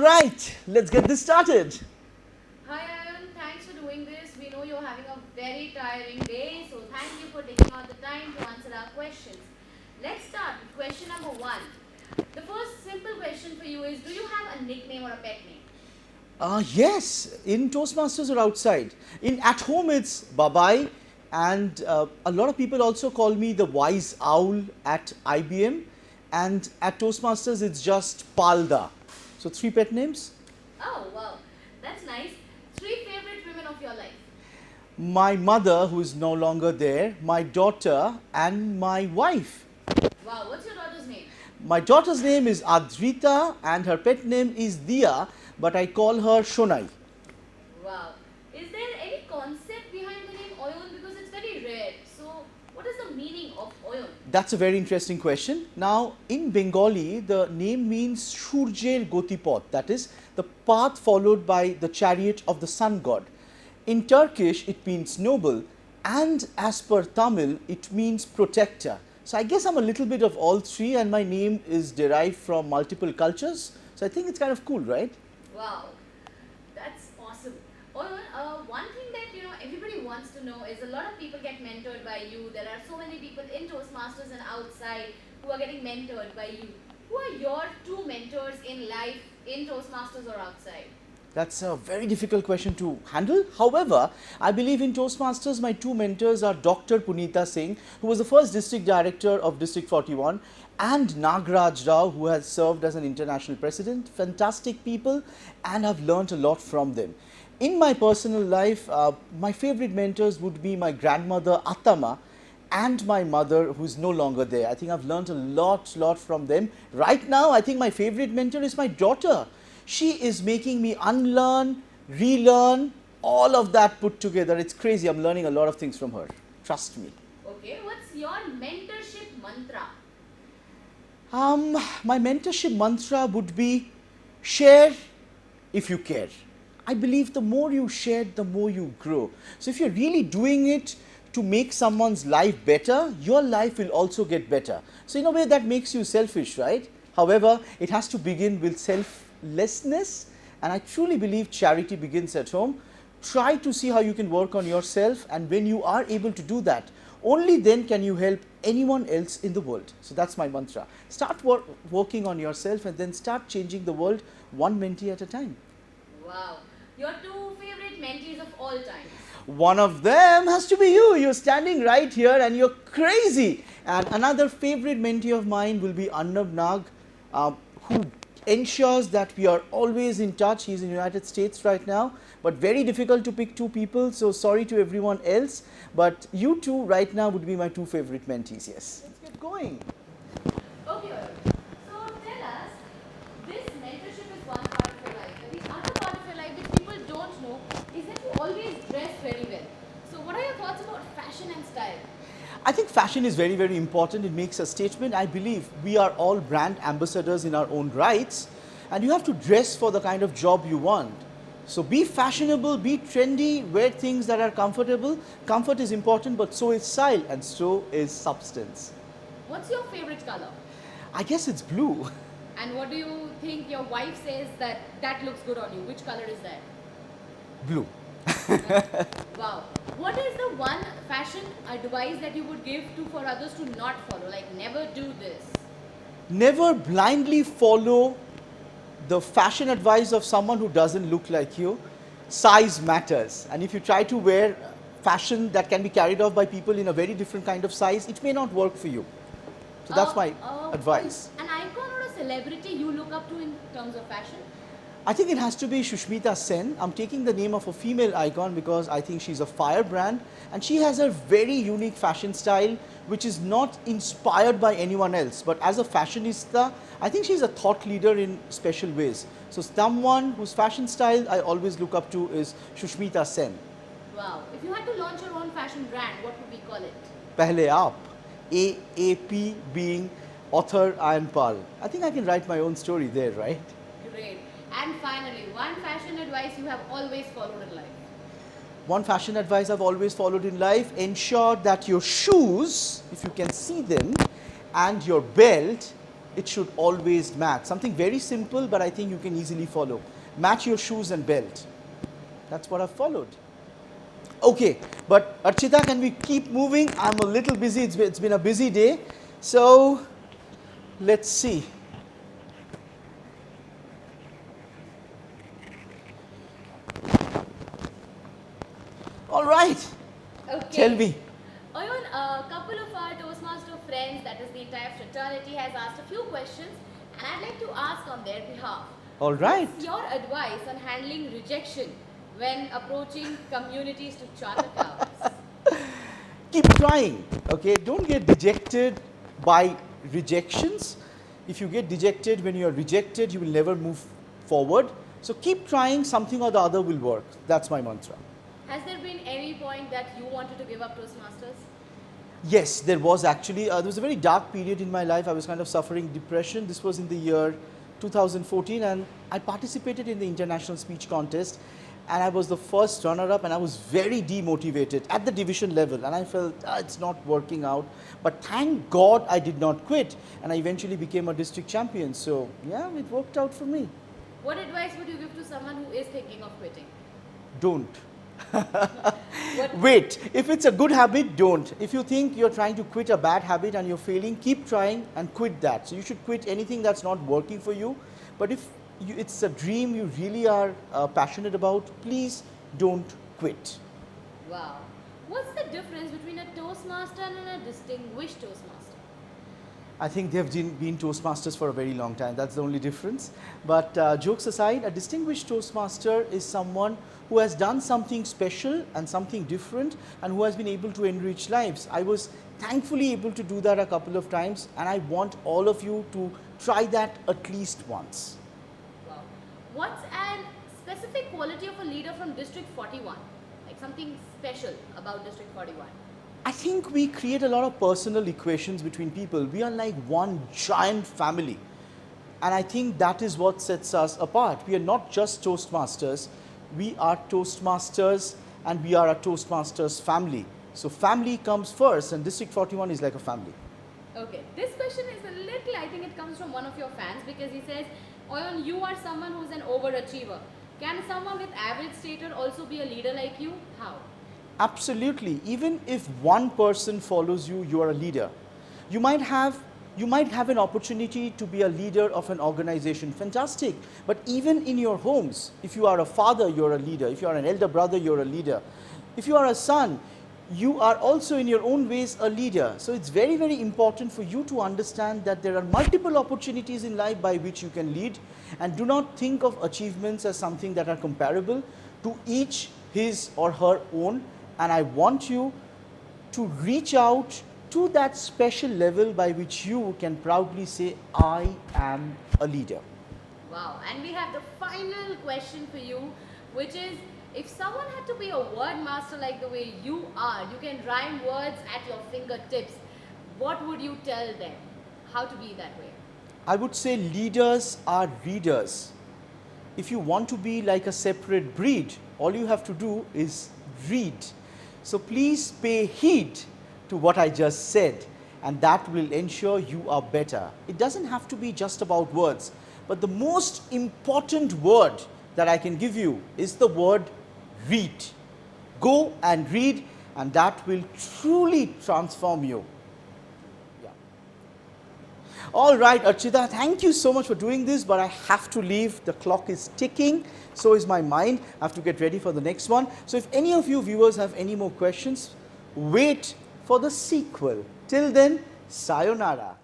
right, let's get this started. Hi Ayan, thanks for doing this. We know you're having a very tiring day, so thank you for taking out the time to answer our questions. Let's start with question number one. The first simple question for you is, do you have a nickname or a pet name? Yes, in Toastmasters or outside. In at home, it's Babai, and a lot of people also call me the wise owl at IBM, and at Toastmasters, it's just Palda. So, three pet names. Oh wow, that's nice. Three favorite women of your life. My mother, who is no longer there, my daughter, and my wife. Wow, what's your daughter's name? My daughter's name is Adrita, and her pet name is Dia, but I call her Shonai. Wow. Is there any concept behind the name Oyun because it's very rare? So, what is the meaning of Oyun? That's a very interesting question. Now, in Bengali, the name means Shurjer Gotipot, that is, the path followed by the chariot of the sun god. In Turkish, it means noble, and as per Tamil, it means protector. So, I guess I'm a little bit of all three, and my name is derived from multiple cultures. So, I think it's kind of cool, right? Wow, that's awesome. One thing that everybody wants to know is a lot of people get mentored by you. There are so many people in Toastmasters and outside who are getting mentored by you. Who are your two mentors in life in Toastmasters or outside? That's a very difficult question to handle. However, I believe in Toastmasters, my two mentors are Dr. Punita Singh, who was the first district director of District 41, and Nagraj Rao, who has served as an international president. Fantastic people, and I've learnt a lot from them. In my personal life, my favorite mentors would be my grandmother Atama and my mother, who's no longer there. I think I've learnt a lot from them. Right now, I think my favorite mentor is my daughter. She is making me unlearn, relearn, all of that put together. It's crazy. I'm learning a lot of things from her. Trust me. Okay, what's your mentorship mantra? My mentorship mantra would be share if you care. I believe the more you share, the more you grow. So if you're really doing it to make someone's life better, your life will also get better. So in a way that makes you selfish, right? However, it has to begin with selflessness, and I truly believe charity begins at home. Try to see how you can work on yourself, and when you are able to do that, only then can you help anyone else in the world. So that's my mantra. Start working on yourself and then start changing the world one mentee at a time. Wow, your two favorite mentees of all time. One of them has to be you. You're standing right here and you're crazy. And another favorite mentee of mine will be Arnab Nag, who ensures that we are always in touch. He's in the United States right now, but very difficult to pick two people. So sorry to everyone else, but you two right now would be my two favorite mentees. Yes. Let's get going. Okay, so tell us, this mentorship is one part of your life, and the other part of your life which people don't know is that you always dress very well. So what are your thoughts about fashion and style? I think fashion is very important. It makes a statement. I believe we are all brand ambassadors in our own rights, and you have to dress for the kind of job you want. So be fashionable, be trendy, wear things that are comfortable. Comfort is important, but so is style, and so is substance. What's your favorite color? I guess it's blue. And what do you think your wife says that looks good on you? Which color is that? Blue. Wow. What is the one fashion advice that you would give to for others to not follow? Like never do this. Never blindly follow the fashion advice of someone who doesn't look like you. Size matters, and if you try to wear fashion that can be carried off by people in a very different kind of size, it may not work for you. So that's my advice. An icon or a celebrity you look up to in terms of fashion? I think it has to be Shushmita Sen. I'm taking the name of a female icon because I think she's a firebrand, and she has a very unique fashion style which is not inspired by anyone else. But as a fashionista, I think she's a thought leader in special ways. So someone whose fashion style I always look up to is Shushmita Sen. Wow. If you had to launch your own fashion brand, what would we call it? Pehle Aap. AAP being author Ayan Pal. I think I can write my own story there, right? Great. And finally, one fashion advice you have always followed in life. One fashion advice I've always followed in life: ensure that your shoes, if you can see them, and your belt it should always match. Something very simple, but I think you can easily follow. Match your shoes and belt. That's what I've followed. Okay, but Archita, can we keep moving? I'm a little busy. It's been a busy day. So let's see. All right. Okay. Tell me. Ayun, a couple of our Toastmaster friends, that is the entire fraternity, has asked a few questions, and I'd like to ask on their behalf. All right. What's your advice on handling rejection when approaching communities to charter towns? Keep trying. Okay, don't get dejected by rejections. If you get dejected when you are rejected, you will never move forward. So keep trying, something or the other will work. That's my mantra. Has there been any point that you wanted to give up Toastmasters? Yes, there was actually. There was a very dark period in my life. I was kind of suffering depression. This was in the year 2014, and I participated in the international speech contest, and I was the first runner-up, and I was very demotivated at the division level, and I felt it's not working out. But thank God I did not quit, and I eventually became a district champion. So yeah, it worked out for me. What advice would you give to someone who is thinking of quitting? Don't. What, Wait, if it's a good habit, don't. If you think you're trying to quit a bad habit and you're failing, keep trying and quit that. So you should quit anything that's not working for you. But if it's a dream you really are passionate about, please don't quit. wow. What's the difference between a Toastmaster and a distinguished Toastmaster? I think they've been Toastmasters for a very long time. That's the only difference. But jokes aside, a distinguished Toastmaster is someone who has done something special and something different and who has been able to enrich lives. I was thankfully able to do that a couple of times, and I want all of you to try that at least once. Wow. What's an specific quality of a leader from District 41? Like something special about District 41? I think we create a lot of personal equations between people. We are like one giant family. And I think that is what sets us apart. We are not just Toastmasters. We are Toastmasters, and we are a Toastmasters family. So family comes first, and District 41 is like a family. Okay, this question is a little, I think it comes from one of your fans, because he says, Oyon, you are someone who's an overachiever. Can someone with average stature also be a leader like you? How? Absolutely. Even if one person follows you, you are a leader. You might have an opportunity to be a leader of an organization. Fantastic. But even in your homes, if you are a father, you're a leader. If you are an elder brother, you're a leader. If you are a son, you are also in your own ways a leader. So it's very, very important for you to understand that there are multiple opportunities in life by which you can lead, and do not think of achievements as something that are comparable. To each his or her own. And I want you to reach out to that special level by which you can proudly say, I am a leader. Wow, and we have the final question for you, which is, if someone had to be a word master like the way you are, you can rhyme words at your fingertips, what would you tell them? How to be that way? I would say leaders are readers. If you want to be like a separate breed, all you have to do is read. So please pay heed to what I just said, and that will ensure you are better. It doesn't have to be just about words, but the most important word that I can give you is the word read. Go and read, and that will truly transform you. Yeah. All right, Archita, thank you so much for doing this, but I have to leave. The clock is ticking. So is my mind. I have to get ready for the next one. So if any of you viewers have any more questions, wait for the sequel. Till then, sayonara.